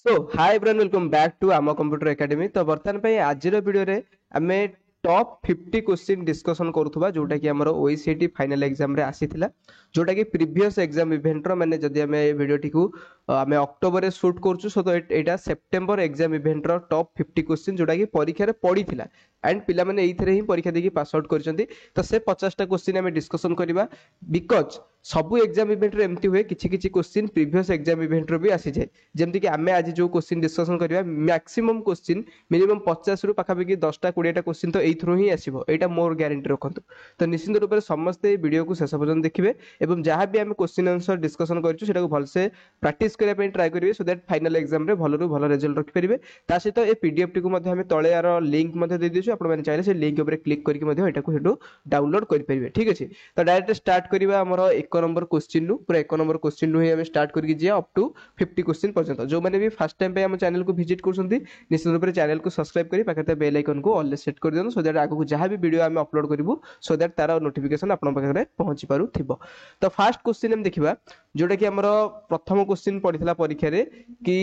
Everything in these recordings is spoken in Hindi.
So hi everyone welcome back to आम कंप्यूटर एकेडमी। तो बर्तमान पे आज वीडियो रे आमे टॉप 50 क्वेश्चन डिस्कशन करूथबा जोटा कि हमर ओईसीटी फाइनल एग्जाम रे आसीथिला, जोटा कि प्रीवियस एग्जाम इवेंट रो माने जदी हमें ए वीडियो टिकू आमे अक्टोबर रे शूट करछु सो तो एटा सितंबर एग्जाम इवेंट रो टॉप 50 क्वेश्चन जोटा कि परीक्षा रे पड़ीथिला एंड पिला माने एइथरे ही परीक्षा देकी पास आउट करचंती। तो से 50 टा क्वेश्चन हमें डिस्कशन करबा बिकॉज़ सबु एग्जाम इवेंट रे एम्ति हुए किछि किछि क्वेश्चन प्रीवियस एग्जाम इवेंट रो भी आसी जाय। जेमति कि आमे आज जो क्वेश्चन डिस्कशन करबा मैक्सिमम क्वेश्चन मिनिमम 50 रु पाखापाखि 10 टा 20 टा क्वेश्चन तो एइथरो ही आसीबो, एटा मोर ग्यारंटी रखंतु। तो निश्चित रूप से समस्ते वीडियो को शेष पर्यंत देखिबे एवं जहां भी हम क्वेश्चन आंसर डिस्कशन करछु सेटा को भलसे प्रैक्टिस करिया पे ट्राई करिवे सो दैट फाइनल एग्जाम रे भलो रु भलो रिजल्ट रखि परिबे। ता सहित ए पीडीएफ टी को मध्ये हम तळे यार लिंक मध्ये दे दिछु, आपण माने चाहिले से लिंक ऊपर क्लिक करके मध्ये एटा को हेडो डाउनलोड करि परिबे। ठीक अछि, तो डायरेक्ट स्टार्ट करिबा हमर 1 नंबर क्वेश्चन नु, पूरा 1 नंबर क्वेश्चन नु ही हम स्टार्ट करके जिया अप टू 50 क्वेश्चन पर्यंत। जो माने भी फर्स्ट टाइम पे हम चैनल को विजिट करछंती निश्चित रूप से चैनल को सब्सक्राइब करी पाखते बेल आइकन को ऑल ले सेट कर दियनु सो दैट आगु जहां भी वीडियो हम अपलोड करिवु सो दैट तार नोटिफिकेशन आपन पाखरे पहुंची पारु थिबो। तो फर्स्ट क्वेश्चन हम देखिबा जोटा कि हमर प्रथम क्वेश्चन पडितला परीक्षा रे कि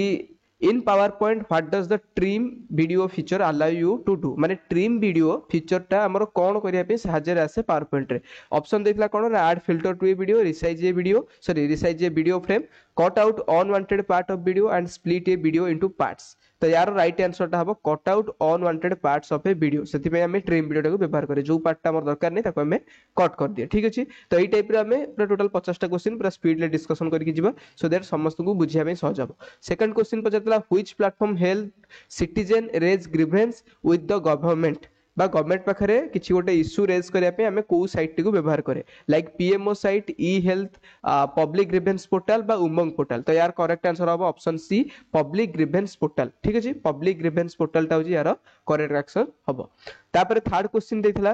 in PowerPoint what does the trim video feature allow you to do, माने ट्रिम वीडियो फीचर टा हमर कोन करिया पे सहायता आसे PowerPoint रे। ऑप्शन देखला कोन ना add filter to a video, resize a video, sorry resize a video frame, cut out unwanted part of video and split a video into parts. तो यार राइट आंसर टा हबो cut out unwanted parts of a video. सेति पे हमें ट्रिम वीडियो टा को व्यवहार करे, जो पार्ट टा हमर दरकार नै ताको हमें कट कर दिए। ठीक अछि, तो एई टाइप रे हमें पूरा टोटल 50 टा क्वेश्चन पूरा स्पीड ले डिस्कशन करके जिबा सो दैट समस्त को बुझिया में सहज हबो। सेकंड क्वेश्चन पचातला which platform help citizen raise grievance with the government, बा गवर्नमेंट पाखरे किछि गोटे इश्यू रेज करिया पे हमें को साइट टी को व्यवहार करे, like PMO site, e health, public grievance portal बा उमंग पोर्टल। तो यार करेक्ट आंसर हबो option C public grievance portal. ठीक अछि, पब्लिक ग्रीवेंस पोर्टल टा होजी यार करेक्ट आंसर हबो। तापर थर्ड क्वेश्चन देथिला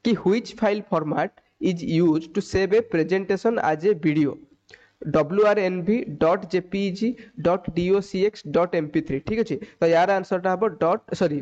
कि which file format is used to save a presentation as a video, wrnv.jpeg .docx.mp3। ठीक अछि, तो यार आंसर टा हबो dot sorry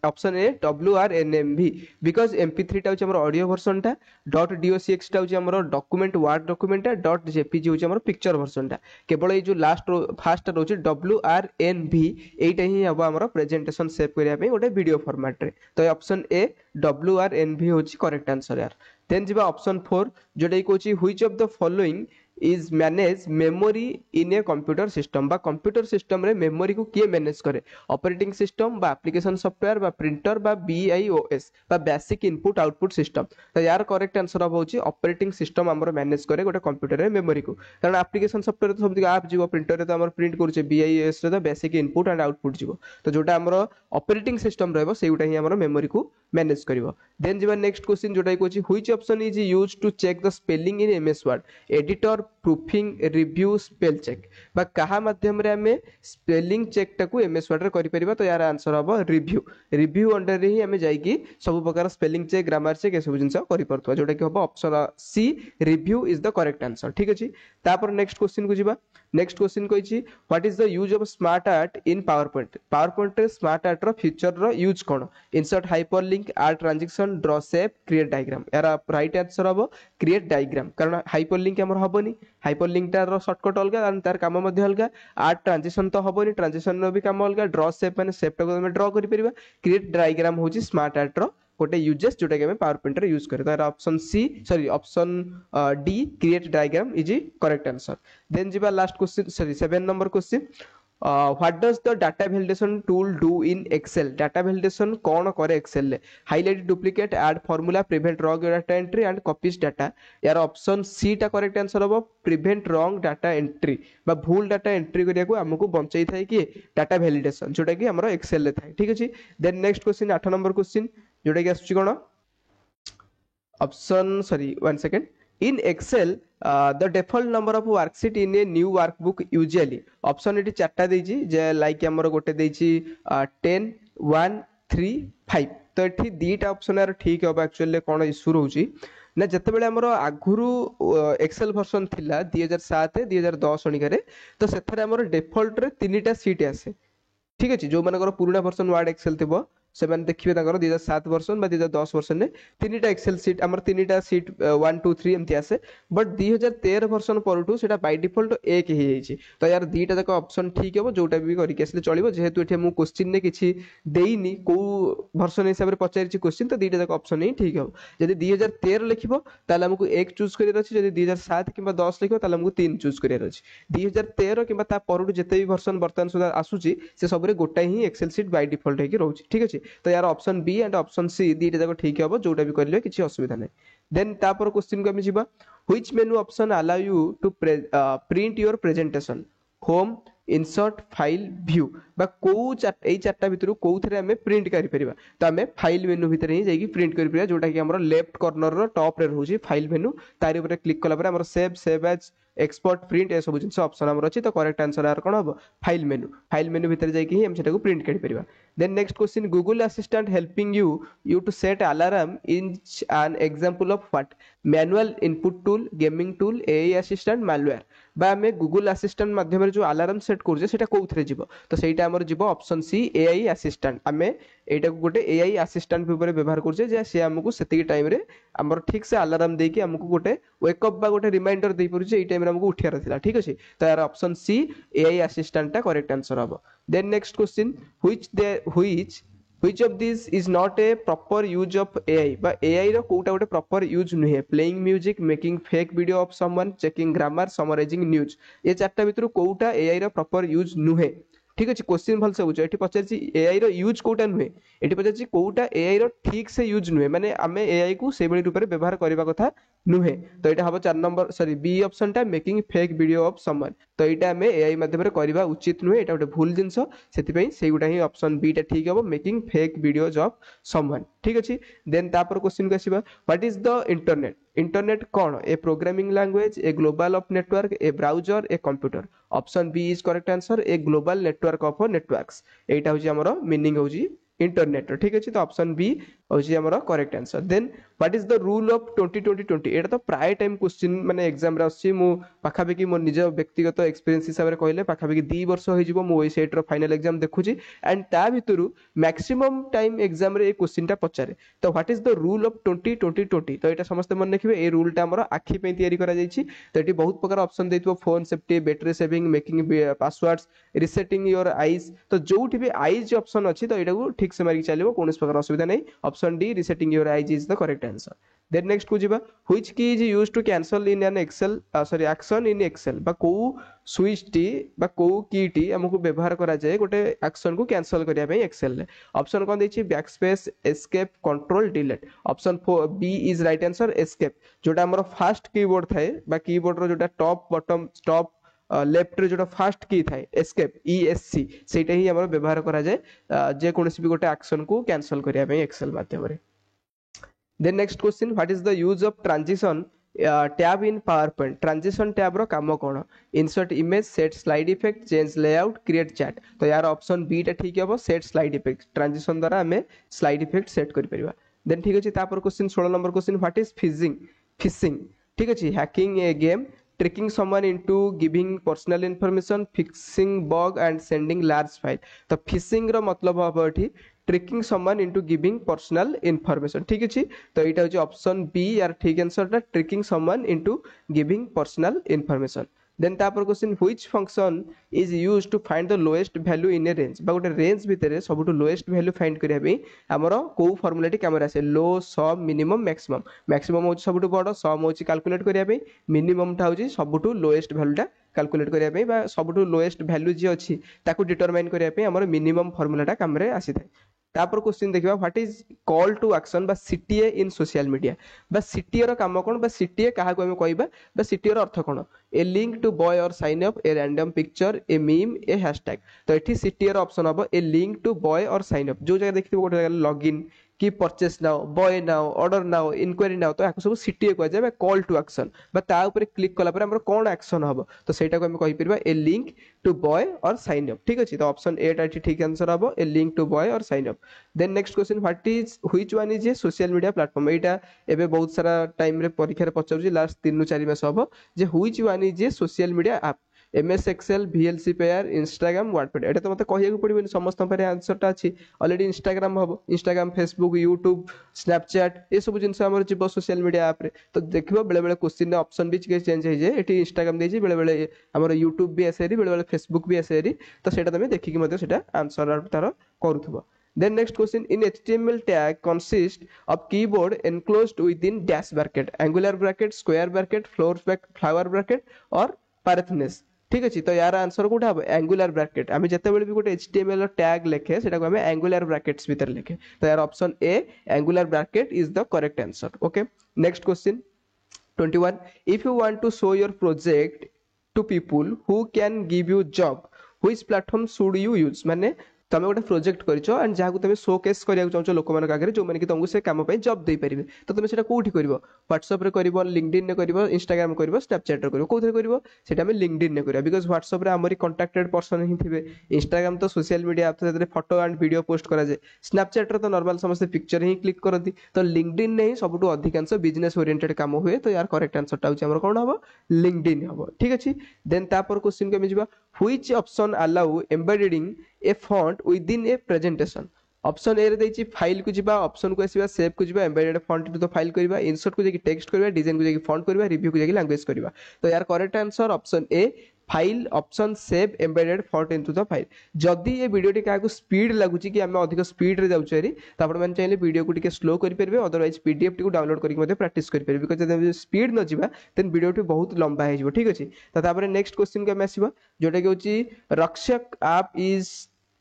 option A wrnmv because mp3 टा होची हमर ऑडियो वर्जन टा, .docx टा होची हमर डॉक्यूमेंट वर्ड डॉक्यूमेंट टा, .jpg होची हमर पिक्चर वर्जन टा। केवल ए जो लास्ट फास्ट रोची wrnv एटा ही हबो हमर प्रेजेंटेशन सेव करिया पे गोटे वीडियो फॉर्मेट रे। तो ऑप्शन ए wrnv होची करेक्ट आंसर यार। देन जिबा ऑप्शन 4 जोटा कोची which of the following is manage memory in a computer system, बा कंप्यूटर सिस्टम रे मेमोरी को किए मैनेज करे, ऑपरेटिंग सिस्टम बा एप्लीकेशन सॉफ्टवेयर बा प्रिंटर बा बीआईओएस बा बेसिक इनपुट आउटपुट सिस्टम। तो यार करेक्ट आंसर होची ऑपरेटिंग सिस्टम हमर मैनेज करे गोटे कंप्यूटर रे मेमोरी को, कारण एप्लीकेशन सॉफ्टवेयर तो सब ऐप जीवो, प्रिंटर रे तो हमर प्रिंट करूचे, बीआईओएस रे तो बेसिक इनपुट एंड आउटपुट जीवो। तो जोटा हमर ऑपरेटिंग सिस्टम रहबो सेउटा ही हमर मेमोरी को मैनेज करिवो। देन जीवा नेक्स्ट क्वेश्चन जोटा कोची which option is used to check the spelling in MS Word, editor, proofing, review, spell check, बा कहा माध्यम रे हमें स्पेलिंग चेक टाकू एमएस वर्ड रे करि परिबा। तो यार आंसर हबो रिव्यू। रिव्यू अंडर रे ही हमें जाईकी सब प्रकार स्पेलिंग चेक, ग्रामर चेक ए सब जिंस करि परतवा, जोटा कि हबो option C review is the correct answer. ठीक अछि, तापर नेक्स्ट क्वेश्चन को जिबा। नेक्स्ट क्वेश्चन कहिछि what is the use of smart art in PowerPoint, PowerPoint रे स्मार्ट आर्ट रो फीचर रो यूज कोन, insert hyperlink, art transaction, draw shape, create diagram. यार राइट आंसर हबो क्रिएट डायग्राम, कारण हाइपरलिंक हमर हबोनी, हाइपरलिंक टार शॉर्टकट अलगा और तार काम मध्ये अलगा, आर्ट ट्रांजिशन तो हबोनी, ट्रांजिशन रो भी काम अलगा, ड्रॉ शेप माने शेप टाको हम ड्रॉ करि परिबा, क्रिएट डायग्राम होची स्मार्ट आर्ट रो गोटे यूजेस जोटा कि हम पावर पॉइंट रे यूज करे। तो option C sorry option D create diagram is correct answer. Then जीवा last question sorry 7 number question what does the data validation tool do in Excel, data validation कौन करे एक्सेल ले, highlight, duplicate, add formula, prevent wrong data entry and copies data. यार ऑप्शन सी टा करेक्ट आंसर हबो प्रिवेंट रॉन्ग डाटा एंट्री, बा भूल डाटा एंट्री करिया को हमको बंचई थाए कि डाटा वैलिडेशन जोटा कि हमरो एक्सेल ले थाए। ठीक अछि, then next question 8 number question जोटा कि आसुची कोन option sorry 1 second in Excel the default number of worksheet in a new workbook usually. Option एटी चारटा देछि जे लाइक हमर गोटे देछि 10 1 3 5। तो एठी दीटा ऑप्शन यार ठीक हो एक्चुअली कोन इशू रहउची ना, जते बेले हमर आगुरु एक्सेल वर्जन थिला 2007 2010 अनिकारे, तो सेथरे हमर डिफॉल्ट रे तीनटा सीट आसे। ठीक अछि, जो मानकर पुराना वर्जन वर्ड एक्सेल थिबो से माने देखिबे ताकर 2007 वर्जन बा 2010 वर्जन ने तीनटा एक्सेल सीट हमर तीनटा सीट 1 2 3 एमती आसे बट 2013 वर्जन परठू सेटा बाय डिफॉल्ट एक ही जाइछि तो यार दीटा तक ऑप्शन ठीक हेबो जोटा भी करिके आसले चलिबो जेहेतु एठी मु क्वेश्चन ने किछि देइनी को वर्जन हिसाब रे पचारिछि क्वेश्चन तो दीटा तक ऑप्शन ही ठीक हेबो जदि 2013 लिखिबो ताले हमकु एक चूज करियर अछि जदि 2007 किबा 10 लिखिबो ताले हमकु 3 चूज करियर अछि 2013 किबा ता परठू जते भी वर्जन वर्तमान सुधा आसुछि से सबरे गोटा ही एक्सेल सीट बाय डिफॉल्ट हेकि रहउछि ठीक अछि तो यार option B and option C दीटा तक ठीक हेबो जोटा भी करले किछि असुविधा नै देन तापर क्वेश्चन को हम जिबा which menu option allow you to print your presentation home insert file view बा को एई चारटा भितरु कोउथरे हमें प्रिंट करि परिबा तो हमें फाइल मेनू भितर ही जाई प्रिंट करि परिबा जोटा कि हमर लेफ्ट कॉर्नर रो टॉप रे रहउछि फाइल मेनू तारि ऊपर क्लिक कला पर हमर सेव एज एक्सपोर्ट प्रिंट ए सब जिंस ऑप्शन हमर अछि तो करेक्ट आंसर आर कोन हबो फाइल मेनू भितर जाई कि हम सेटा को प्रिंट करि परिबा then next question Google Assistant helping you to set alarm in an example of what manual input tool gaming tool AI assistant malware बा हमें गूगल असिस्टेंट माध्यम रे जो अलार्म सेट करजे सेटा कोउथरे जिवो तो सेटा हमर जिवो ऑप्शन सी एआई असिस्टेंट हमें एटा को गोटे एआई असिस्टेंट ऊपर व्यवहार करजे जे से हमकु सेतिकी टाइम रे हमर ठीक से अलार्म दे कि हमकु गोटे वेक अप बा गोटे रिमाइंडर दे परुजे ए टाइम रे हमकु उठियार थिला ठीक अछि तो यार ऑप्शन सी एआई असिस्टेंट टा करेक्ट आंसर हबो then next question which of these is not a proper use of AI बा AI रो कोटा गोटे proper use नुहे playing music making fake video of someone checking grammar summarizing news ये चारटा भितरु कोटा AI रो proper use नुहे ठीक अछि क्वेश्चन भल से बुझ एठी पचारछि AI रो यूज कोटा नुहे एठी पचारछि कोटा AI रो ठीक से यूज नुहे माने हमें AI को से बळी रूप रे व्यवहार करबा कथा नुहे तो एटा हबो 4 नंबर सॉरी बी ऑप्शन टा making fake video of someone तो एटा हमें AI माध्यम रे करबा उचित नुहे एटा गोटे भूल जिंस सेति पई सेई गुटा ही ऑप्शन बी टा ठीक हबो making fake videos of someone ठीक अछि देन तापर क्वेश्चन को आसीबा व्हाट इज द इंटरनेट कौन a programming language a global of network a browser a computer option B is correct answer a global network of networks एटा होची हमरो मीनिंग होची इंटरनेट ठीक अछि तो ऑप्शन बी होची हमरो correct answer then what is the rule of 2020 एटा तो प्राय टाइम क्वेश्चन माने एग्जाम रे आछि मु पाखा बेकी मोर निज व्यक्तिगत एक्सपीरियंस हिसाब रे कहले पाखा बेकी 2 वर्ष होई जिवो मु ओई सेट रो फाइनल एग्जाम देखुची एंड ता भितरु मैक्सिमम टाइम एग्जाम रे ए क्वेश्चन टा पचारे तो what is the rule of 2020 तो एटा समस्त मन रखिबे ए रूल टा हमरो आखि पे तयारी करा जाईची तो एटी बहुत प्रकार ऑप्शन देइतो phone safety battery saving making passwords resetting your eyes तो जोठी भी आईज ऑप्शन अछि तो एटा को ठीक से मारी चलिबो कोनस प्रकार असुविधा नै option D resetting your eyes is the correct answer then next को जिबा which key is used to cancel in an Excel sorry action in Excel बा को स्विच टी बा को की टी हमकु व्यवहार करा जाय गोटे एक्शन को कैंसल करिया पे एक्सेल ले ऑप्शन कोन दैछि backspace escape control delete option B is right answer escape जोटा हमर फर्स्ट कीबोर्ड थाए बा कीबोर्ड रो जोटा टॉप बॉटम टॉप लेफ्ट रे जोटा फर्स्ट की थाए एस्केप ईएससी सेटा ही हमर व्यवहार करा जाय जे कोनसी भी गोटे एक्शन को कैंसल करिया पे एक्सेल माध्यम रे then next question what is the use of transition tab in PowerPoint transition tab रो काम कोन insert image set slide effect change layout create chat तो यार ऑप्शन बी टा ठीक हेबो सेट स्लाइड इफेक्ट ट्रांजिशन द्वारा हमें स्लाइड इफेक्ट सेट करि परिबा देन ठीक अछि तापर question 16 number question what is fishing ठीक अछि hacking A game tricking someone into giving personal information fixing bug and sending large file तो फिशिंग रो मतलब हबो एठी tricking someone into giving personal information ठीक अछि तो एटा होची ऑप्शन बी यार ठीक आंसर टा tricking someone into giving personal information then तापर question which function is used to find the lowest value in a range बा गोटे रेंज भितरे सबटु लोएस्ट वैल्यू फाइंड करिया बे हमरो को फार्मूला टी कैमरा से लो सम मिनिमम मैक्सिमम होची सबटु बड़ सम होची कैलकुलेट करिया बे मिनिमम टा होची सबटु लोएस्ट वैल्यू टा कैलकुलेट करिया बे बा सबटु लोएस्ट वैल्यू जे अछि ताकू डिटरमाइन करिया बे हमरो मिनिमम फार्मूला टा काम रे आसी थाए तापर क्वेश्चन देखिबा what is call to action बा सीटीए इन सोशल मीडिया बा सीटीए रो काम कोन बा सीटीए काहा को हम कहबा बा सीटीए रो अर्थ कोन a link to buy or sign up a random picture a meme a hashtag तो एठी सीटीए रो ऑप्शन हबो a link to buy or sign up जो जगह देखिबो गोटे जगह लॉगिन कि purchase now buy now order now inquiry now तो याको सब सीटीए को जाय कॉल टू एक्शन बा ता ऊपर क्लिक कला पर हमर कोन एक्शन हबो तो सेटा को हम कहि परबा a link to buy or sign up ठीक अछि तो ऑप्शन ए टा ठीक आंसर हबो a link to buy or sign up then next question what is which one is a social media platform एटा एबे बहुत सारा टाइम रे परीक्षा रे पचाउजी लास्ट 3 4 मास हबो जे which one is a social media app MS Excel, VLC Pair, Instagram, Wattpad एटा तो मते कहिया पड़िबनि समस्त पारे आंसरटा अछि ऑलरेडी इंस्टाग्राम हबो इंस्टाग्राम फेसबुक यूट्यूब स्नैपचैट ए सब जिनस हमर जीव सोशल मीडिया ऐप रे तो देखिबो बेले बेले क्वेश्चन ऑप्शन भी चेंज हे जे एटी इंस्टाग्राम देछि बेले बेले हमर यूट्यूब भी आसेरी बेले बेले फेसबुक भी आसेरी तो सेटा तमे देखि कि मते सेटा आंसर तार करूथबो Then next question in HTML tag consist of keyboard enclosed within dash bracket, angular bracket, square bracket, flower bracket or parenthesis. ठीक अछि तो यार आंसर कोठा हबो एंगुलर ब्रैकेट आमे जते बेले भी गोटे HTML टैग लेखे सेटा को हमें एंगुलर ब्रैकेट्स भीतर लेखे तो यार option A angular bracket is the correct answer okay next question 21 if you want to show your project to people who can give you job which platform should you use माने तमे गोटे प्रोजेक्ट करिछो एंड जाकू तमे शोकेस करिया चाहछो लोक मान आगे जो माने कि तुमको से काम पे जॉब दे परिबे तो तमे सेटा कोठी करिवो WhatsApp रे करिवो LinkedIn ने करिवो Instagram करिवो Snapchat रे करिवो कोथरे करिवो सेटा में LinkedIn ने करिवो बिकॉज़ WhatsApp रे हमरी कांटेक्टेड पर्सन ही थिबे Instagram तो सोशल मीडिया ऐप तो फोटो एंड वीडियो पोस्ट करा जाय Snapchat रे तो नॉर्मल समस्त पिक्चर ही क्लिक करती तो LinkedIn ने ही सबटु अधिकांश बिजनेस ओरिएंटेड काम हुए तो यार करेक्ट आंसर टा होची हमर कोन हबो LinkedIn हबो ठीक अछि देन तापर क्वेश्चन के मिजबा which option allow embedding a font within a presentation option A रे दैछि फाइल को जिबा ऑप्शन को आसीबा सेव को जिबा embedded font to the file करबा इंसर्ट को जेकी टेक्स्ट करबा डिजाइन को जेकी फॉन्ट करबा रिव्यू को जेकी लैंग्वेज करबा तो यार correct answer option A file option save embedded font into the file जदी ये वीडियो टी काको स्पीड लागुची कि हमें अधिक स्पीड रे जाउछरी त आपण मन चाहिले वीडियो को टिके स्लो करि परबे अदरवाइज पीडीएफ टी को डाउनलोड करिक मध्ये प्रैक्टिस करि परबे बिकॉज़ जदी स्पीड न जिबा देन वीडियो टी बहुत लंबा हे जिवो ठीक अछि त तापर नेक्स्ट क्वेश्चन के आसीबा जोटा कि होची रक्षक app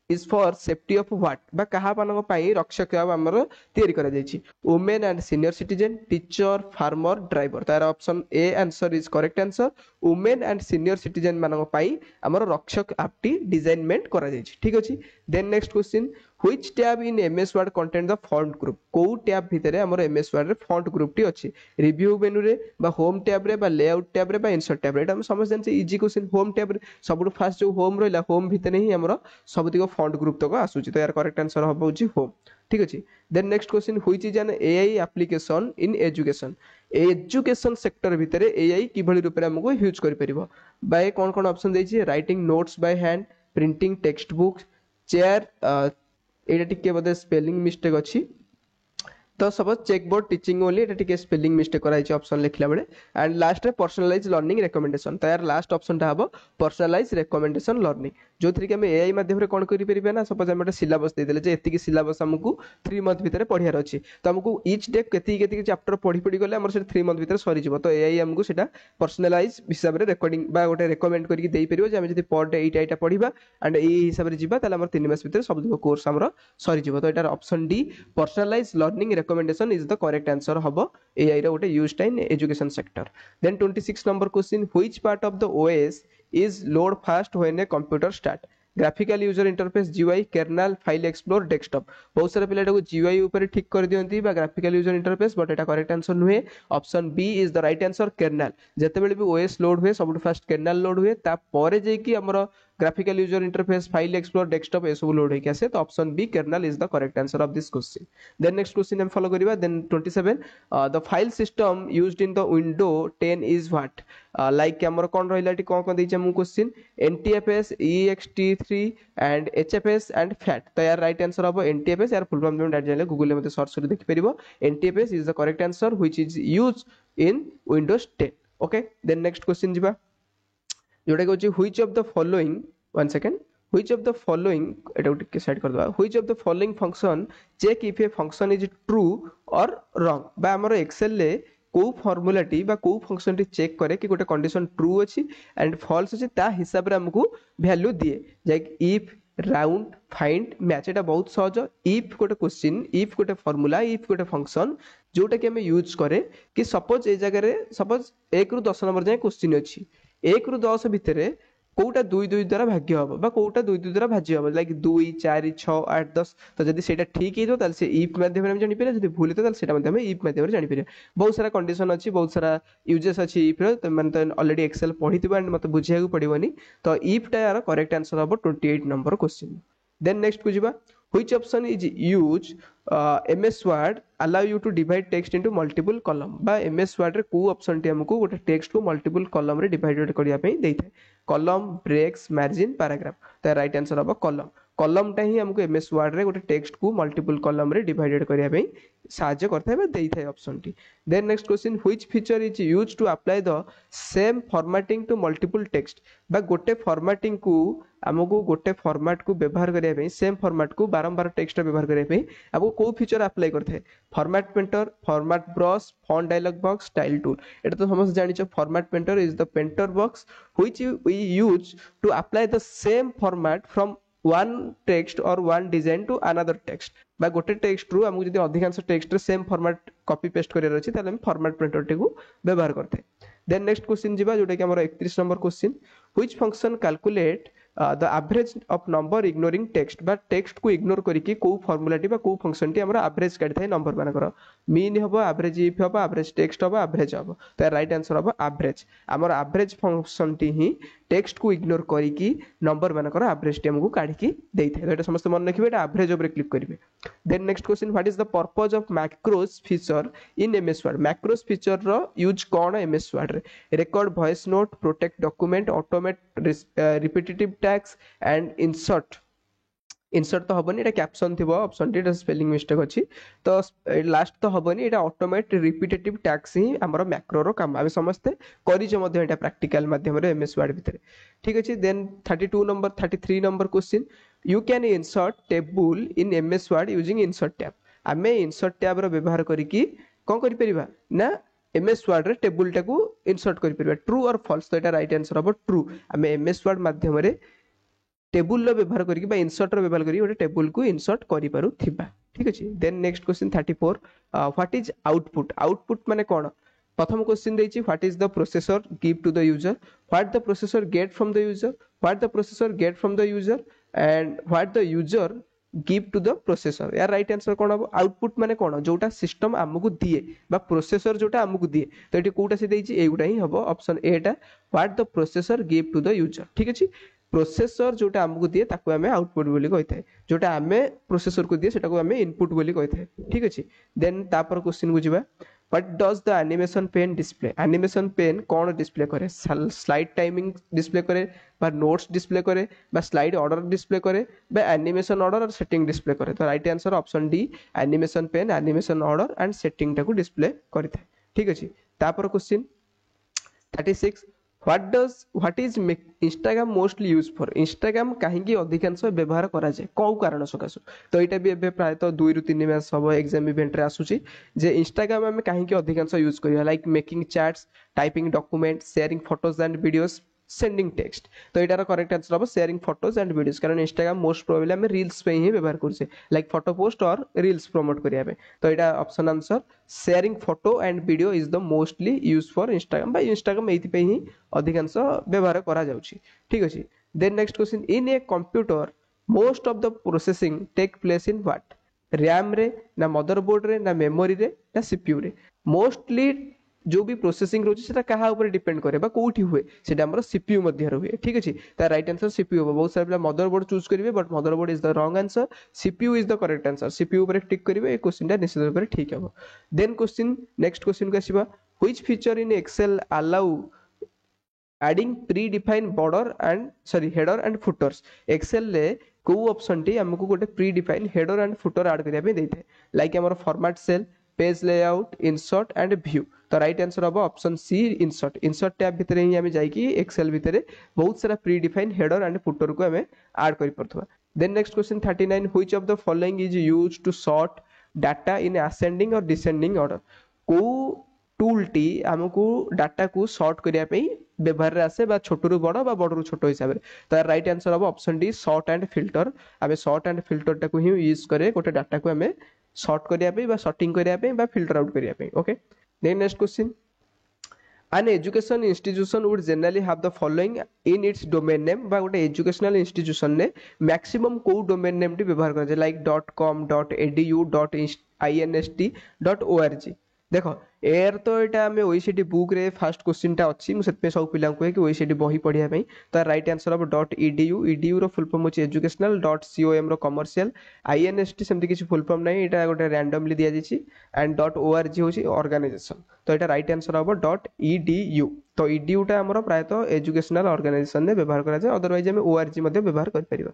is for safety of what बा कहा मानक पई रक्षक ऐप हमर तयारी करा जायछि women and senior citizen teacher farmer driver तार option A answer is correct answer women and senior citizen मानक पई हमर रक्षक ऐप टी डिजाइनमेंट करा जायछि ठीक अछि then next question which tab in MS Word contain the font group को टैब भितरे हमर MS Word रे फॉन्ट ग्रुप टी अछि रिव्यू मेनू रे बा होम टैब रे बा लेआउट टैब रे बा इंसर्ट टैब रे एटा हम समझ जान इजी क्वेश्चन होम टैब रे सबटु फास्ट जो होम रहला होम भितरे ही हमर सबतिको फॉन्ट ग्रुप तक आसुची तो यार करेक्ट आंसर हबो जी होम ठीक अछि then next question which is an AI application in education sector भितरे एआई किभଳି रूप रे हमको यूज करि परिबो बाय कोन कोन ऑप्शन दैछि writing notes by hand printing text books chair एटा टिके बदे स्पेलिंग मिस्टेक अछि तो सपोज चेकबोर्ड टीचिंग ओनली एटा टिके स्पेलिंग मिस्टेक कराई छै ऑप्शन लिखला बेले एंड लास्ट रे पर्सनलाइज लर्निंग रिकमेंडेशन तो यार लास्ट ऑप्शन ता हबो पर्सनलाइज रिकमेंडेशन लर्निंग जो थ्री के हम एआई माध्यम रे कोन करि परिबे ना सपोज हम एटा सिलेबस दे देले जे एति की सिलेबस हमकु 3 मंथ भीतर पढियार अछि तो हमकु ईच डे केति चैप्टर पढी पढी गले हमर से 3 मंथ भीतर सरी जिवो तो एआई हमकु सेटा पर्सनलाइज हिसाब रे रिकॉर्डिंग बा गोटे रिकमेंड करि देई परिबो जे हम जति पर डे एटा पढिबा एंड एई हिसाब रे जिबा ताले हमर 3 मास भीतर सब कोर्स हमर सरी जिवो तो एटा option D personalize learning recommendation is the correct answer habo AI रा गोटे used in education sector then 26 number question which part of the OS is load fast when a computer start graphical user interface GUI kernel file explore desktop बहुत सारा पिला को GUI ऊपर ठीक कर दियंती बा ग्राफिकल यूजर इंटरफेस बट एटा करेक्ट आंसर नुहे option B is the right answer kernel जते बेले भी OS लोड हुए सब फर्स्ट कर्नल लोड हुए ता परे जे कि हमर graphical user interface file explore desktop ए सब लोड होके आसे तो option B kernel is the correct answer of this question then next question हम फॉलो करिबा then 27 the file system used in the window 10 is what like हमर कोन रहिला टी कोन दै छै हम question NTFS ext3 and HFS and FAT तो यार राइट आंसर हबो NTFS यार फुल फॉर्म डाट जाले गूगल में सर्च कर देख परिबो NTFS is the correct answer which is used in Windows 10 okay then next question जिबा जोटा कि which of the following one second which of the following एटा टिके सेट कर दबा which of the following function check if a function is true or wrong बा हमर एक्सेल ले को फार्मूला टी बा को फंक्शन टी चेक करे कि गोटे कंडीशन ट्रू अछि एंड फॉल्स अछि ता हिसाब रे हमकु वैल्यू दिए like if round find match एटा बहुत सहज इफ गोटे क्वेश्चन इफ गोटे फार्मूला इफ गोटे फंक्शन जोटा कि हम यूज करे कि सपोज ए जगह रे सपोज 1 रु 10 नंबर जाय क्वेश्चन अछि 1 रु 10 भितरे कोटा 2 2 द्वारा भाग्य हबो बा कोटा 2 2 द्वारा भाज्य हबो लाइक 2 4 6 8 10 तो जदी सेटा ठीक हेतो ताल से इफ माध्यम रे हम जानि पेरे जदी भूल हेतो ताल सेटा माध्यम इफ माध्यम रे जानि पेरे बहुत सारा कंडीशन अछि बहुत सारा यूजेस अछि इफ रे त मन त ऑलरेडी एक्सेल पढिथिबो एंड मते बुझिया को पडिबोनी तो इफ टा यार करेक्ट आंसर हबो 28 नंबर क्वेश्चन देन नेक्स्ट को जिबा which option is used MS Word allow you to divide text into multiple column बा MS Word रे को ऑप्शन टी हमको गोटे टेक्स्ट को मल्टीपल कॉलम रे डिवाइडेड करिया पे देइथे कॉलम ब्रेक्स मार्जिन पैराग्राफ तो राइट आंसर हम कॉलम कॉलम टा ही हमको एमएस वर्ड रे गोटे टेक्स्ट को मल्टीपल कॉलम रे डिवाइडेड करिया पे साहाय्य करता है देई थाए option T then next question which feature is used to apply the same formatting to multiple text बा गोटे फॉर्मेटिंग को हमको गोटे फॉर्मेट को व्यवहार करिया पे सेम फॉर्मेट को बारंबार टेक्स्ट व्यवहार करिया पे हमको को फीचर अप्लाई करथे है format painter format brush font dialog box style tool एटा तो समस्त जानिछ format painter is the painter box which we use to apply the same format from one text or one design to another text बा गोटे टेक्स्ट रु हमको जदी अधिकांश टेक्स्ट रे same format copy paste career अछि ताले हम फॉर्मेट प्रिंटर टी को व्यवहार करथे देन नेक्स्ट क्वेश्चन जिबा जोटा कि हमर 31 number question which function calculate the average of number ignoring text बा टेक्स्ट को इग्नोर करिकि को फार्मूला टी बा को फंक्शन टी हमरा एवरेज काढि थाय नंबर मानकर मीन हबो एवरेज इफ हबो एवरेज टेक्स्ट हबो एवरेज हबो तो राइट आंसर हबो एवरेज हमर एवरेज फंक्शन टी ही टेक्स्ट को इग्नोर करिकि नंबर मानकर एवरेज टी हमको काढिकि देई थाय तो एटा समस्त मन रखिबे एटा एवरेज ऊपर क्लिक करिवे then next question what is the purpose of macros feature in MS Word macros feature रो यूज कोन एमएस वर्ड रे record voice note protect document automate repetitive tags and insert तो हबनी एटा कैप्शन थिबो ऑप्शन टी स्पेलिंग मिस्टेक अछि तो लास्ट तो हबनी एटा ऑटोमेट रिपीटेटिव टैग्स ही हमरो मैक्रो रो काम आबे समझते करि जे मध्ये एटा प्रैक्टिकल माध्यम रे एमएस वर्ड भितरे ठीक अछि then 33 number question you can insert table in MS Word using insert tab आमे इंसर्ट टैब रो व्यवहार करी कि कोन करि परिबा ना एमएस वर्ड रे टेबल टाको इंसर्ट करि परिबा ट्रू और फॉल्स तो एटा राइट आंसर हबो ट्रू आमे एमएस वर्ड माध्यम रे टेबल लो व्यवहार करी बा इंसर्ट रो व्यवहार करी ओटे टेबल को इंसर्ट करि पारु थिबा ठीक अछि then next question 34 what is output output माने कोन प्रथम क्वेश्चन देछि what is the processor give to the user what the processor get from the user what the processor get from the user and what the user give to the processor यार राइट आंसर कोन हो आउटपुट माने कोन जोटा सिस्टम हमकु दिए बा प्रोसेसर जोटा हमकु दिए तो एटी कोटा से देछि एगुटा ही हबो ऑप्शन ए टा what the processor give to the user ठीक अछि प्रोसेसर जोटा हमकु दिए ताको हमें आउटपुट बोली कहथाय जोटा हमें प्रोसेसर को दिए सेटा को हमें इनपुट बोली कहथाय ठीक अछि देन तापर क्वेश्चन को जिबा what does the animation pane display animation pane कोन डिस्प्ले करे स्लाइड टाइमिंग डिस्प्ले करे बा नोट्स डिस्प्ले करे बा स्लाइड ऑर्डर डिस्प्ले करे बा एनिमेशन ऑर्डर और सेटिंग डिस्प्ले करे तो right answer option D animation pane animation order and setting टाको डिस्प्ले करथाय ठीक अछि तापर question 36 what is Instagram mostly used for Instagram काहेकि अधिकांश व्यवहार करा जाय को कारण सकासु तो एटा भी एबे प्राय तो 2 रु 3 मास सब एग्जाम इवेंट रे आसुची जे Instagram हम काहेकि अधिकांश यूज करिया like making chats typing document sharing photos and videos sending text तो एटार करेक्ट आंसर हो शेयरिंग फोटोज एंड वीडियोस कारण Instagram मोस्ट प्रोबेबली हम रील्स पे ही व्यवहार करछे लाइक फोटो पोस्ट और रील्स प्रमोट करिया पे तो एटा option answer sharing photo and video is the mostly used for Instagram by Instagram एथि पे ही अधिकांश व्यवहार करा जाउची ठीक अछि then next question in a computer most of the processing take place in what RAM रे ना मदरबोर्ड रे ना मेमोरी रे ना सीपीयू रे मोस्टली जो भी प्रोसेसिंग रोचे सेटा कहा ऊपर डिपेंड करे बा कोठी हुए सेटा हमर सीपीयू मध्य रे हुए ठीक अछि ता राइट आंसर सीपीयू हो बहुत सारे मदरबोर्ड चूज करिवे but motherboard is the wrong answer CPU is the correct answer CPU ऊपर टिक करिवे ए क्वेश्चन टा निश्चित ऊपर ठीक हो देन क्वेश्चन नेक्स्ट क्वेश्चन को आसीबा which feature in Excel allow adding predefine border and sorry header and footers Excel ले को ऑप्शन टी हमको गोटे predefine header and footer add करिया पे देथे लाइक हमर format cell page layout insert and view तो राइट आंसर हम option C insert insert tab भितर ही हमें जाई कि एक्सेल भितर बहुत सारा predefine header and footer को हमें ऐड करि परथवा then next question 39 which of the following is used to sort data in ascending or descending order को टूल टी हमको डाटा को सॉर्ट करिया पे व्यवहार रे आसे बा छोटू रु बड़ बा बड़ रु छोटो हिसाब रे तो राइट आंसर हम option D sort and filter हमें सॉर्ट एंड फिल्टर टा को ही यूज करे गोटे डाटा को हमें सॉर्ट करिया पे बा सॉर्टिंग करिया पे बा फिल्टर आउट करिया पे okay then next question an education institution would generally have the following in its domain name बा गोटे एजुकेशनल इंस्टीट्यूशन ने मैक्सिमम को डोमेन नेम टी व्यवहार करे like .com .edu .inst .org देखो एयर तो एटा हमें ओईसीटी बुक रे फर्स्ट क्वेश्चन टा अछि मु सेत पे सब पिला को कि ओईसीटी बही पढिया पई तो राइट आंसर अब .edu रो फुल फॉर्म अछि एजुकेशनल .com रो कमर्शियल inst सेमति किछि फुल फॉर्म नै एटा गोटे रैंडमली दिया जिछि एंड .org होछि ऑर्गेनाइजेशन तो एटा राइट आंसर अब .edu तो ईडीयू टा हमर प्रायतः एजुकेशनल ऑर्गेनाइजेशन ने व्यवहार करा जाय अदरवाइज हम ओआरजी मध्ये व्यवहार कर परिबा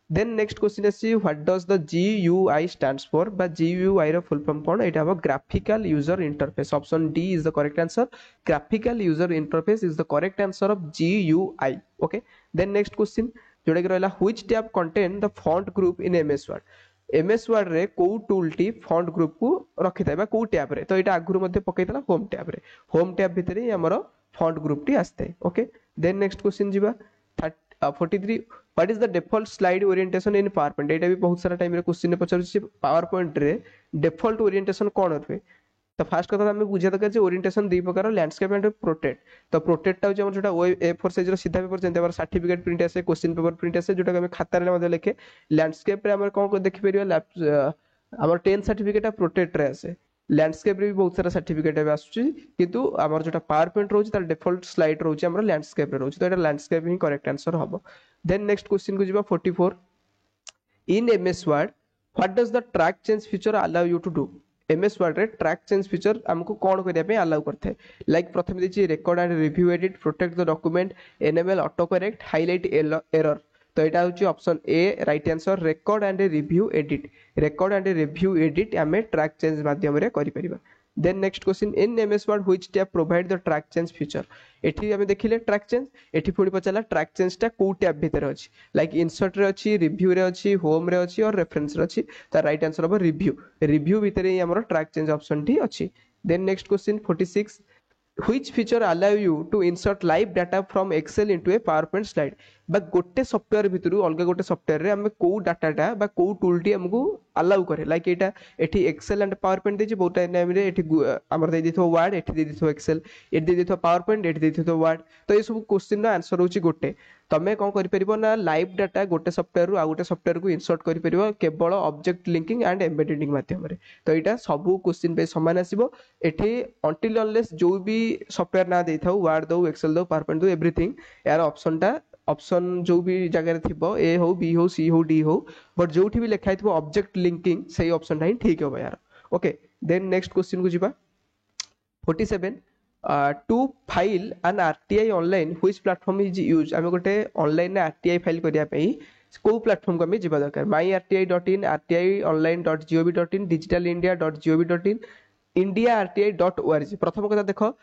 देन नेक्स्ट क्वेश्चन अछि what does the GUI stands for बा जीयूआई रो फुल फॉर्म कोन एटा हम graphical user interface option D is the correct answer graphical user interface is the correct answer of GUI okay then next question जोडा कि रहला which tab contain the font group in MS Word MS Word रे को टूल टी फॉन्ट ग्रुप को रखि थाबा को टैब रे तो एटा आगुर मध्ये पकैतला होम टैब रे होम टैब भितरे ही हमरो फॉन्ट ग्रुप टी आस्ते ओके देन नेक्स्ट क्वेश्चन जिबा 43 what is the default slide orientation in power point एटा भी बहुत सारा टाइम रे क्वेश्चन ने पचारछि पावर पॉइंट रे डिफॉल्ट ओरिएंटेशन कोन रहे तो फास्ट कथा हमें बुझा दरकार जे ओरिएंटेशन दी प्रकार लैंडस्केप एंड प्रोटेक्ट तो प्रोटेक्ट टा हमर जोटा A4 साइज रो सीधा पेपर जेंते हमर सर्टिफिकेट प्रिंट आसे क्वेश्चन पेपर प्रिंट आसे जोटा हम खाता रे मध्ये लिखे लैंडस्केप रे हमर कोन देखि परियो हमर 10 सर्टिफिकेट प्रोटेक्ट रे आसे लैंडस्केप रे भी बहुत सारा सर्टिफिकेट है आसुची किंतु हमर जोटा पावर पॉइंट रहउची तार डिफॉल्ट स्लाइड रहउची हमर लैंडस्केप रे रहउची तो एटा लैंडस्केप ही करेक्ट आंसर हबो देन नेक्स्ट क्वेश्चन को जिबा 44 in MS Word what does the track change feature allow you to do MS Word रे ट्रैक चेंज फीचर हमको कोन करिया पे अलाउ करथे लाइक प्रथम देछि record and review edit protect the document enable autocorrect highlight error तो एटा होची option A right answer record and review edit हमें ट्रैक चेंज माध्यम रे करि परिबा then next question in MS Word which tab provide the track change feature एठी हमें देखिले ट्रैक चेंज एठी पुणी पचाला ट्रैक चेंज टा को टैब भीतर अछि लाइक इंसर्ट रे अछि रिव्यू रे अछि होम रे अछि और रेफरेंस रे अछि त राइट आंसर हो रिव्यू भीतर ही हमर ट्रैक चेंज ऑप्शन टी अछि then next question 46 which feature allow you to insert live data from excel into a powerpoint slide बा गोटे सॉफ्टवेयर भितरु अलग गोटे सॉफ्टवेयर रे हमें को डाटाटा बा को टूल टी हमको अलाउ करे लाइक एटा एठी एक्सेल एंड पावरपॉइंट देछि बहुत टाइम रे एठी हमर दे दिथो वर्ड एठी दे दिथो एक्सेल एठी दे दिथो पावरपॉइंट एठी दे दिथो वर्ड तो ये सब क्वेश्चन रा आंसर होची गोटे तमे कोन करि परिबो ना लाइव डाटा गोटे सॉफ्टवेयर रु आ गोटे सॉफ्टवेयर को इंसर्ट करि परिबो केवल ऑब्जेक्ट लिंकिंग एंड एम्बेडिंग माध्यम रे तो एटा सब क्वेश्चन पे समान आसीबो एठी अनटिल अनलेस जो भी सॉफ्टवेयर ना देथाउ वर्ड दो एक्सेल दो पावरपॉइंट दो एवरीथिंग यार ऑप्शन जो भी जगह रे थिबो ए हो बी हो सी हो डी हो बट जोठी भी लिखाइ थिबो ऑब्जेक्ट लिंकिंग सही ऑप्शन नाही ठीक हो यार ओके देन नेक्स्ट क्वेश्चन को जिबा 47 to file an RTI online which platform is used आमे गोटे ऑनलाइन ने RTI फाइल करिया पई को प्लेटफॉर्म को हमें जिबा दरकार myrti.in rtionline.gov.in digitalindia.gov.in indiarti.org प्रथम कथा देखो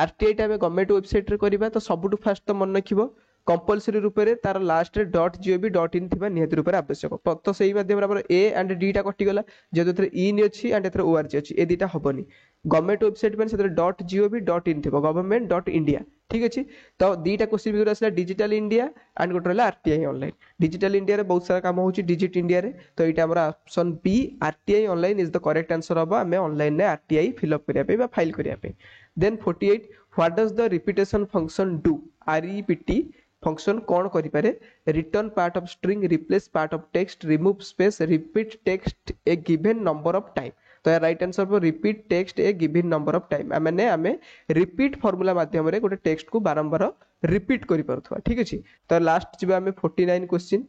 RTI टा हमें गवर्नमेंट वेबसाइट रे करबा तो सबटु फास्ट तो मन रखिबो कंपलसरी रूप रे तार लास्ट रे .gov.in थिबा निहत रूप रे आवश्यक तो सेही माध्यम रे हमर ए एंड डी टा कटि गला जेतो थरे इन अछि एंड एथरे org अछि ए दीटा हबनी गवर्नमेंट वेबसाइट पर सेतरे .gov.in थिबो government.india ठीक अछि तो दीटा क्वेश्चन बिगर असला डिजिटल इंडिया एंड गोट रहला आरटीआई ऑनलाइन डिजिटल इंडिया रे बहुत सारा काम होची डिजिट इंडिया रे तो एटा हमरा option B RTI online is the correct answer हबा हमें ऑनलाइन ने आरटीआई फिल अप करिया पे बा फाइल करिया पे then 48 what does the repetition function do REPT function कौन करि पारे return part of string replace part of text remove space repeat text a given number of time तो या राइट आंसर पर repeat text a given number of time माने हमें रिपीट फार्मूला माध्यम रे गोटे टेक्स्ट को बारंबार रिपीट करि परथवा ठीक अछि तो लास्ट जिबा हमें 49 क्वेश्चन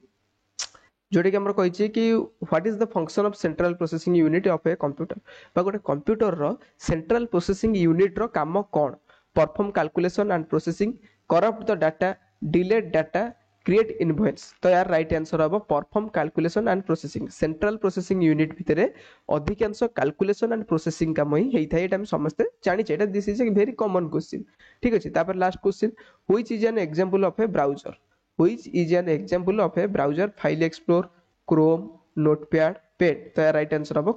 जोटे कि हमर कहि छी कि what is the function of central processing unit of a computer बा गोटे कंप्यूटर रो सेंट्रल प्रोसेसिंग यूनिट रो काम कोन perform calculation and processing corrupt the data delete data create invoice तो यार राइट आंसर हम perform calculation and processing central processing unit भितरे अधिकांश कैलकुलेशन एंड प्रोसेसिंग काम ही हेई थाए एटा हम समस्त जानि छै एटा this is a very common question ठीक अछि तापर last question which is an example of a browser which is an example of a browser file explore Chrome Notepad Paint तो यार राइट आंसर हम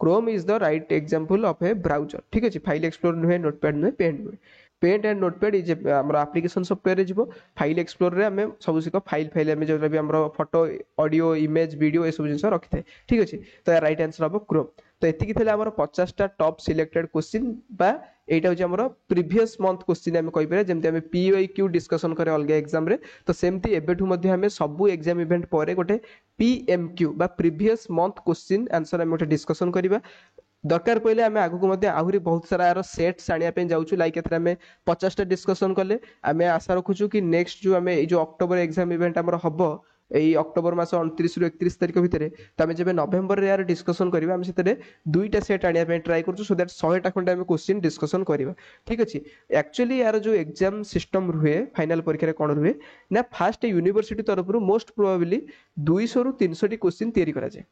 Chrome is the right example of a browser ठीक अछि फाइल एक्सप्लोर नुहे नोटपैड नुहे पेंट नुहे पेंट एंड नोटपैड इज हमर एप्लीकेशन सॉफ्टवेयर रे जिवो फाइल एक्सप्लोर रे हमें सब सिको फाइल हमें जोरा भी हमर फोटो ऑडियो इमेज वीडियो ए सब जिंस रखि थाए ठीक अछि तो राइट आंसर हम क्रोम तो एतिकी थिले हमर 50 टा टॉप सिलेक्टेड क्वेश्चन बा एटा होची हमर प्रीवियस मंथ क्वेश्चन हमें कहि पारे जेमते हमें पीओक्यू डिस्कशन करे अलग एग्जाम रे तो सेमती एबेठु मध्ये हमें सब एग्जाम इवेंट परे गोटे पीएमक्यू बा प्रीवियस मंथ क्वेश्चन आंसर हमें गोटे डिस्कशन करिबा दरकार पहिले आमे आगु को मध्ये आहुरी बहुत सारा यार सेट सानिया पे जाउछु लाइक एथरा में 50 टा डिस्कशन करले आमे आशा रखुछु कि नेक्स्ट जो आमे जो अक्टोबर एग्जाम इवेंट हमर हबो एई अक्टोबर मास 29 रु 31 तारिख भितर तो आम जब नवेम्बर यार डिस्कसन करवा आम से दुईटा सेट आने ट्राए कर सो दैट 100टा खंडे आम क्वेश्चन डिस्कसन करवा ठीक अच्छे एक्चुअली यार जो एग्जाम सिस्टम रुहे फाइनाल परीक्षा कौन रुहे ना फास्ट यूनिवर्सिटी तरफ मोस्ट प्रोबेबली 200 रु 300 क्वेश्चन तैयारी करा जाए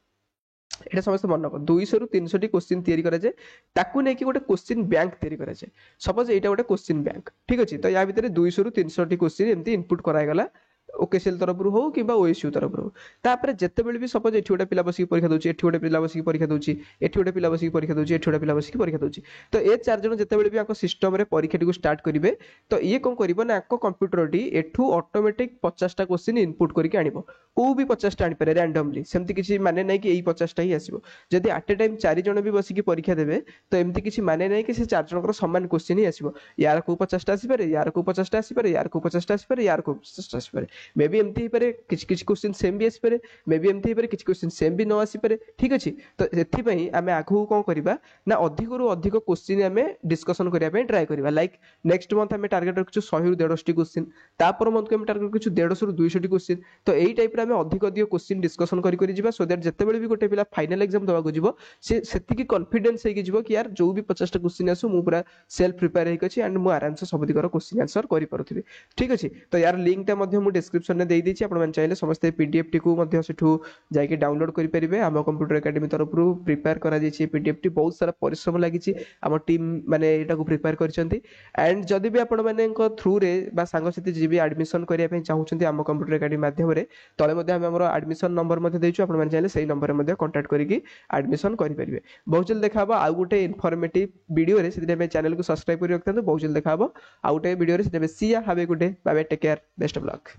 এটা সমস্ত মনে রাখ 200 রু 300 টি কোশ্চিন তৈরি করা যায় তাকু নেকি গোটে কোশ্চিন ব্যাংক তৈরি করা যায় সপোজ এইটা গোটে কোশ্চিন ব্যাংক ঠিক আছে তো ইয়া ভিতরে 200 রু 300 টি কোশ্চিন এমতি ইনপুট করাইগলা ओकेसीएल तरफ हो कि ओएसयू तरफ हो तापर जितेबाला भी सपोज एठी गोटे पिला बसिक परीक्षा दूची एठी गोटे पिला बसिक परीक्षा दूची एठी गोटे पिला बसिक परीक्षा दूची एठी गोटे पिला बसिक परीक्षा दूची तो ए चार जन जितेबाला भी आको सिस्टम रे परीक्षा को स्टार्ट करिवे तो ये कोन करिवो ना आको कंप्यूटर टी एठू ऑटोमेटिक 50 टा क्वेश्चन इनपुट करके आनिबो को भी 50 टा आनि पारे रैंडमली सेमति किछि माने नै कि एई 50 टा ही आसीबो जदि एट ए टाइम चारि जन भी बसिक परीक्षा देबे तो एमति किछि माने नै कि से चार जनकर समान क्वेश्चन ही आसीबो यार को 50 टा आसी पारे यार को 50 टा आसी पारे यार को 50 टा आसी पारे यार को 50 टा आसी पारे मे बी एमति किसी किसी क्वेश्चन सेम भी आसी पारे मे बी एमती किसी क्वेश्चन सेम भी न आसी पारे ठीक अच्छे तो एथि आम आगू कौन करवा ना अधिक रु अधिक क्वेश्चन आम डिस्कसन करने ट्राए करवा लाइक नेक्स्ट मंथ आम टार्गेट रखु 100 रु 150 क्वेश्चन तापर मंथ को आम टार्गेट रखु 150 रु 200 क्वेश्चन तो यही टाइप आम अधिक अधिक क्वेश्चन डिस्कसन कर सो दैट जितेबाला भी गोटे पिला फाइनल एग्जाम देवाक जीव से कॉन्फिडेंस हो कि यार जो भी 50 टा क्वेश्चन आसू मु पूरा सेल्फ प्रिपेयर होकर एंड मु आराम से सब दिगर क्वेश्चन आंसर कर पारुथिबी ठीक अच्छे तो यार लिंक टा मु डिस्क्रिप्शन में दे देछि आपण चाहिए समस्ते पीडीएफ टी को जाके डाउनलोड करेंगे आम कंप्यूटर एकेडमी तरफ प्रिपेयर करा पीडीएफ टी बहुत सारा परिश्रम लगी आम टीम मैंने यहाँ प्रिपेयर करछंती एंड जदि भी आपण माने थ्रू रे बा सांगसाथी जी भी एडमिशन करने चाहूँ आम कंप्यूटर एकेडमी माध्यम तले आम एडमिशन नंबर देचु आपण माने चाहिए सही नंबर में कांटेक्ट करके एडमिशन करेंगे बहुत जल्द देखा आउ गोटे इनफॉर्मेटिव वीडियो रे से चैनल को सब्सक्राइब कर रखता बहुत जल्द देखा आउ गोटे वीडियो रे see have a good day bye bye take care best of luck.